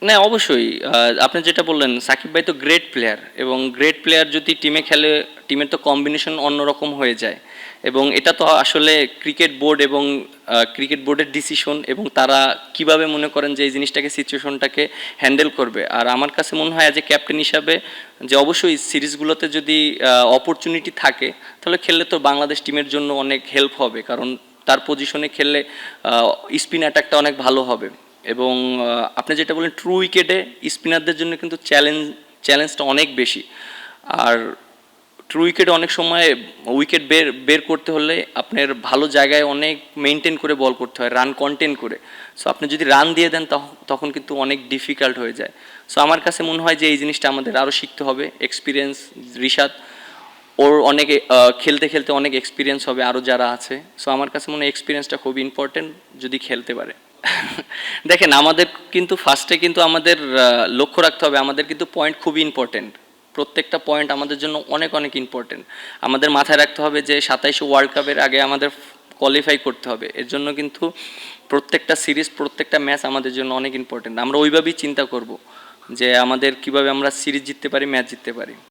না, অবশ্যই। আপনি যেটা বললেন, সাকিব ভাই তো গ্রেট প্লেয়ার, এবং গ্রেট প্লেয়ার যদি টিমে খেলে, টিমের তো কম্বিনেশন অন্যরকম হয়ে যায়। এবং এটা তো আসলে ক্রিকেট বোর্ড এবং ক্রিকেট বোর্ডের ডিসিশন, এবং তারা কিভাবে মনে করেন যে এই জিনিসটাকে, সিচুয়েশনটাকে হ্যান্ডেল করবে। আর আমার কাছে মনে হয় অ্যাজ এ ক্যাপ্টেন হিসাবে যে অবশ্যই সিরিজগুলোতে যদি অপরচুনিটি থাকে, তাহলে খেললে তো বাংলাদেশ টিমের জন্য অনেক হেল্প হবে, কারণ তার পজিশনে খেললে স্পিন অ্যাটাকটা অনেক ভালো হবে। এবং আপনি যেটা বলেন, ট্রু উইকেটে স্পিনারদের জন্য কিন্তু চ্যালেঞ্জটা অনেক বেশি। আর ট্রু উইকেটে অনেক সময় উইকেট বের বের করতে হলে আপনার ভালো জায়গায় অনেক মেনটেন করে বল করতে হয়, রান কন্টেন করে। সো আপনি যদি রান দিয়ে দেন, তখন কিন্তু অনেক ডিফিকাল্ট হয়ে যায়। সো আমার কাছে মনে হয় যে এই জিনিসটা আমাদের আরও শিখতে হবে। এক্সপিরিয়েন্স রিশাদ, ওর অনেক খেলতে খেলতে অনেক এক্সপিরিয়েন্স হবে আরও যারা আছে। সো আমার কাছে মনে হয় এক্সপিরিয়েন্সটা খুব ইম্পর্টেন্ট যদি খেলতে পারে। দেখেন, আমাদের কিন্তু ফার্স্টে কিন্তু আমাদের লক্ষ্য রাখতে হবে, আমাদের কিন্তু পয়েন্ট খুবই ইম্পর্টেন্ট। প্রত্যেকটা পয়েন্ট আমাদের জন্য অনেক অনেক ইম্পর্টেন্ট। আমাদের মাথায় রাখতে হবে যে 27 ওয়ার্ল্ড কাপের আগে আমাদের কোয়ালিফাই করতে হবে। এর জন্য কিন্তু প্রত্যেকটা সিরিজ, প্রত্যেকটা ম্যাচ আমাদের জন্য অনেক ইম্পর্টেন্ট। আমরা ওইভাবেই চিন্তা করব যে আমাদের কিভাবে আমরা সিরিজ জিততে পারি, ম্যাচ জিততে পারি।